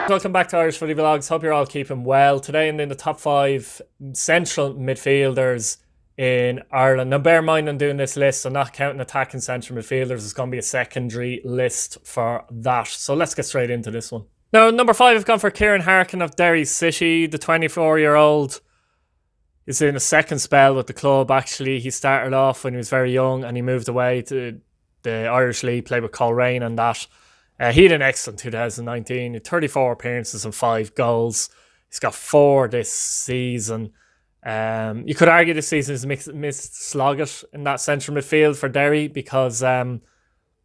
Welcome back to Irish Footy Vlogs. Hope you're all keeping well. Today in the top 5 central midfielders in Ireland. Now bear in mind I'm doing this list, I'm not counting attacking central midfielders. It's going to be a secondary list for that. So let's get straight into this one. Now number 5 I've gone for Kieran Harkin of Derry City. The 24-year-old is in a second spell with the club actually. He started off when he was very young and he moved away to the Irish League, played with Coleraine and that. He had an excellent 2019, 34 appearances and 5 goals. He's got 4 this season. You could argue this season is missed Sloggett in that central midfield for Derry because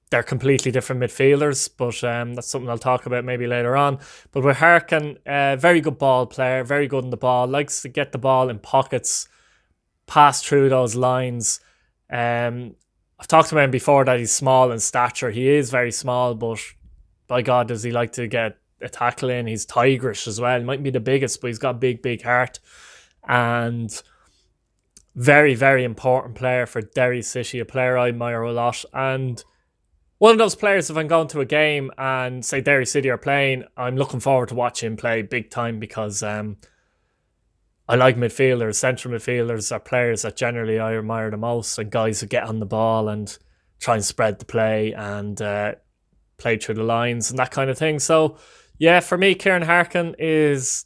they're completely different midfielders, but that's something I'll talk about maybe later on. But with Harkin, very good ball player, very good in the ball, likes to get the ball in pockets, pass through those lines. I've talked about him before that he's small in stature. He is very small, but by God, does he like to get a tackle in. He's tigerish as well. He mightn't be the biggest, but he's got a big heart. And very, very important player for Derry City, a player I admire a lot. And one of those players, if I'm going to a game and say Derry City are playing, I'm looking forward to watching him play big time because I like midfielders. Central midfielders are players that generally I admire the most, and guys who get on the ball and try and spread the play and play through the lines and that kind of thing. So yeah, for me, Kieran Harkin is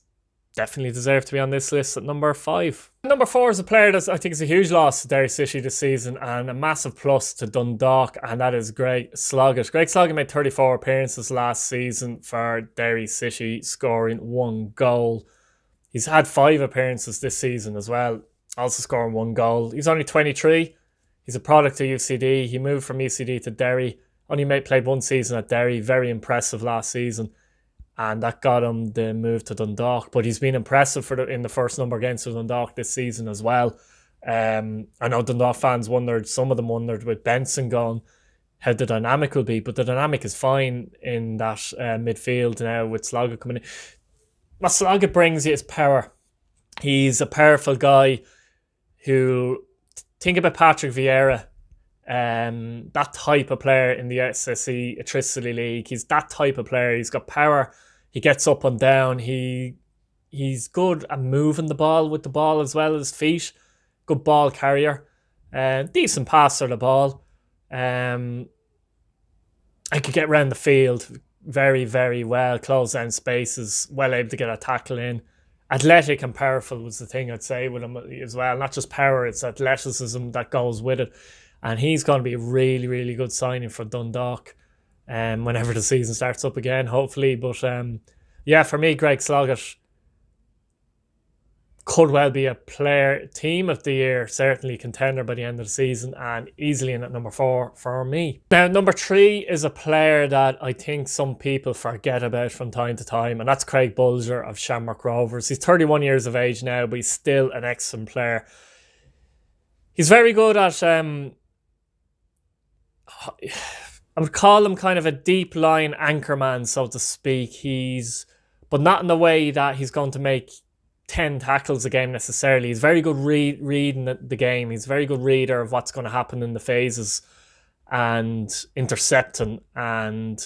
definitely deserved to be on this list at number 5. Number 4 is a player that I think is a huge loss to Derry City this season and a massive plus to Dundalk, and that is Greg Sloggett. Greg Sloggett made 34 appearances last season for Derry City, scoring 1 goal. He's had 5 appearances this season as well, also scoring 1 goal. He's only 23. He's a product of UCD. He moved from UCD to Derry. Only played 1 season at Derry. Very impressive last season. And that got him the move to Dundalk. But he's been impressive in the first number against Dundalk this season as well. I know Dundalk fans wondered, some of them wondered with Benson gone, how the dynamic will be. But the dynamic is fine in that midfield now with Sloggett coming in. What Sloggett brings you is power. He's a powerful guy who, think about Patrick Vieira, that type of player in the SSE Atricity League. He's that type of player. He's got power. He gets up and down. He's good at moving the ball with the ball as well as feet. Good ball carrier. Decent passer of the ball. I could get around the field very, very well. Close down spaces. Well able to get a tackle in. Athletic and powerful was the thing I'd say with him as well. Not just power, it's athleticism that goes with it. And he's going to be a really, really good signing for Dundalk whenever the season starts up again, hopefully. But yeah, for me, Greg Sloggett could well be a team of the year, certainly contender by the end of the season, and easily in at number 4 for me. Now, number 3 is a player that I think some people forget about from time to time, and that's Craig Bolger of Shamrock Rovers. He's 31 years of age now, but he's still an excellent player. He's very good at I would call him kind of a deep line anchorman, so to speak. But not in the way that he's going to make 10 tackles a game necessarily. He's very good reading the game. He's a very good reader of what's going to happen in the phases and intercepting, and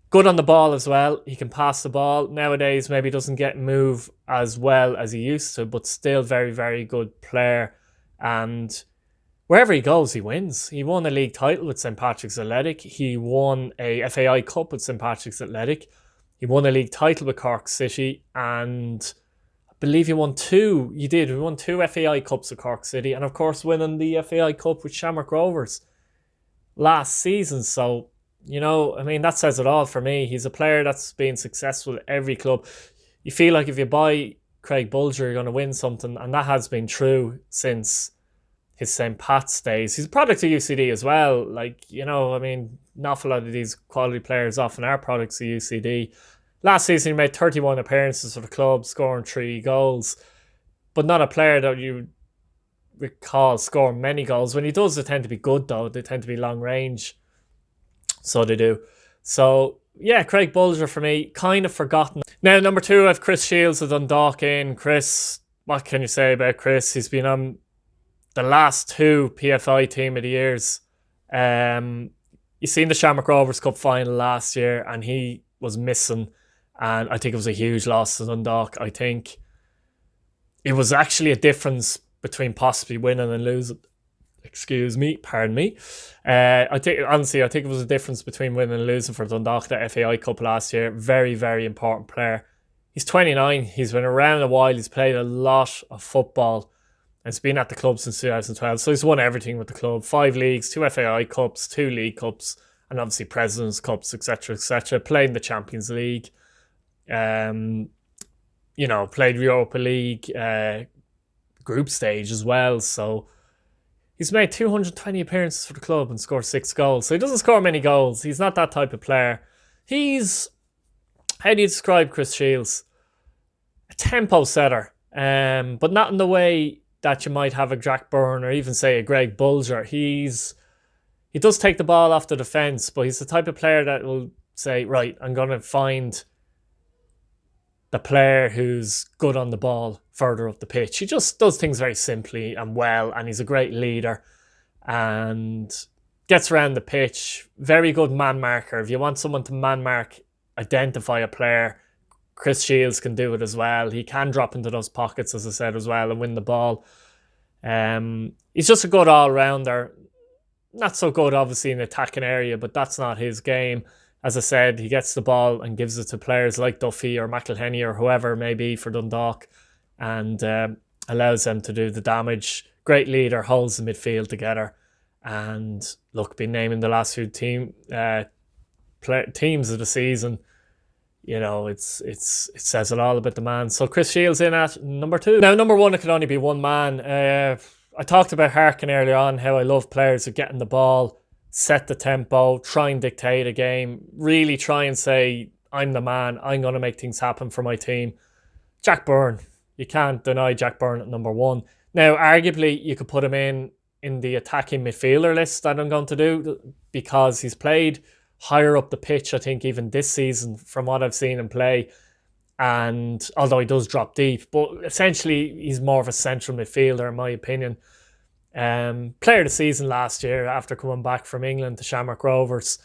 good on the ball as well. He can pass the ball. Nowadays, maybe doesn't get move as well as he used to, but still very, very good player. And wherever he goes, he wins. He won a league title with St. Patrick's Athletic. He won a FAI Cup with St. Patrick's Athletic. He won a league title with Cork City. And I believe he won 2. He did. He won 2 FAI Cups with Cork City. And of course, winning the FAI Cup with Shamrock Rovers last season. So, you know, I mean, that says it all for me. He's a player that's been successful at every club. You feel like if you buy Craig Bolger, you're going to win something. And that has been true since his St. Pat's days. He's a product of UCD as well. Like, you know, I mean, an awful lot of these quality players often are products of UCD. Last season, he made 31 appearances for the club, scoring 3 goals. But not a player that you recall scoring many goals. When he does, they tend to be good, though. They tend to be long range. So they do. So, yeah, Craig Bolger for me, kind of forgotten. Now, number 2, I have Chris Shields of Dundalk in. Chris, what can you say about Chris? He's been on the last 2 PFI Team of the Years. You seen the Shamrock Rovers Cup final last year, and he was missing, and I think it was a huge loss to Dundalk. I think it was actually a difference between possibly winning and losing. Pardon me. I think it was a difference between winning and losing for Dundalk, the FAI Cup last year. Very, very important player. He's 29. He's been around a while. He's played a lot of football. And he's been at the club since 2012. So he's won everything with the club. 5 leagues, 2 FAI Cups, 2 League Cups, and obviously President's Cups, etc., etc. Played in the Champions League. Played Europa League group stage as well. So he's made 220 appearances for the club and scored 6 goals. So he doesn't score many goals. He's not that type of player. How do you describe Chris Shields? A tempo setter, but not in the way that you might have a Jack Byrne or even say a Greg Bolger. He does take the ball off the defence, but he's the type of player that will say, right, I'm going to find the player who's good on the ball further up the pitch. He just does things very simply and well, and he's a great leader and gets around the pitch. Very good man marker. If you want someone to man mark, identify a player, Chris Shields can do it as well. He can drop into those pockets, as I said, as well, and win the ball. He's just a good all-rounder. Not so good, obviously, in the attacking area, but that's not his game. As I said, he gets the ball and gives it to players like Duffy or McElhenney or whoever it may be for Dundalk, and allows them to do the damage. Great leader, holds the midfield together. And look, been naming the last few teams of the season. It says it all about the man. So Chris Shields in at number 2. Now, number 1, it could only be one man. I talked about Harkin earlier on, how I love players who get in the ball, set the tempo, try and dictate a game, really try and say, I'm the man, I'm going to make things happen for my team. Jack Byrne. You can't deny Jack Byrne at number 1. Now, arguably, you could put him in the attacking midfielder list that I'm going to do, because he's played higher up the pitch, I think, even this season from what I've seen him play. And although he does drop deep, but essentially he's more of a central midfielder in my opinion. Player of the season last year after coming back from England to Shamrock Rovers,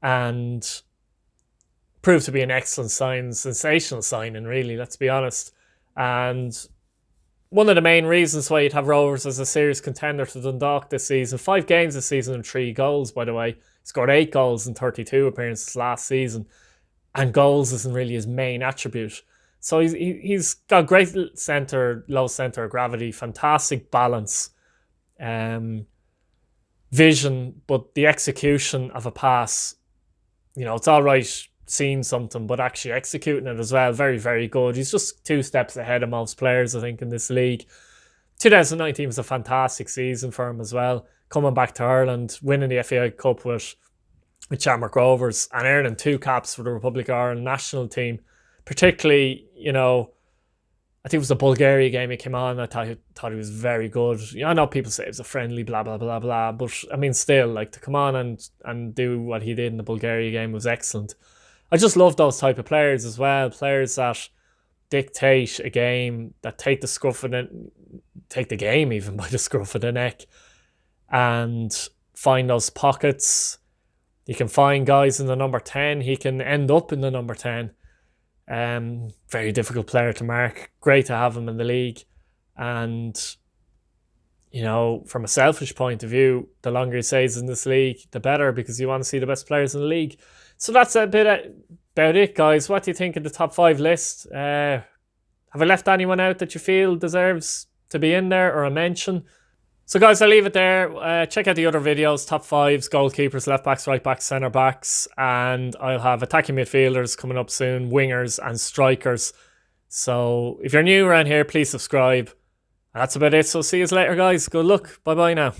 and proved to be an excellent sign, sensational signing really, let's be honest. And one of the main reasons why you'd have Rovers as a serious contender to Dundalk this season. 5 games this season and 3 goals, by the way. Scored 8 goals in 32 appearances last season. And goals isn't really his main attribute. So he's got great low centre of gravity, fantastic balance, vision, but the execution of a pass, it's all right seeing something, but actually executing it as well, very, very good. He's just 2 steps ahead of most players, I think, in this league. 2019 was a fantastic season for him as well. Coming back to Ireland, winning the FAI Cup with Shamrock Rovers, and earning 2 caps for the Republic of Ireland national team. Particularly, I think it was the Bulgaria game he came on. I thought he was very good. I know people say it was a friendly, blah, blah, blah, blah. But, I mean, still, to come on and do what he did in the Bulgaria game was excellent. I just love those type of players as well. Players that dictate a game, that take the game even by the scruff of the neck, and find those pockets. He can find guys in the number 10. He can end up in the number 10. Very difficult player to mark. Great to have him in the league. And, from a selfish point of view, the longer he stays in this league, the better, because you want to see the best players in the league. So that's a bit about it, guys. What do you think of the top 5 list? Have I left anyone out that you feel deserves to be in there or a mention? So guys, I'll leave it there. Check out the other videos, top 5s, goalkeepers, left backs, right backs, centre backs, and I'll have attacking midfielders coming up soon, wingers and strikers. So if you're new around here, please subscribe. And that's about it. So see you later, guys. Good luck. Bye bye now.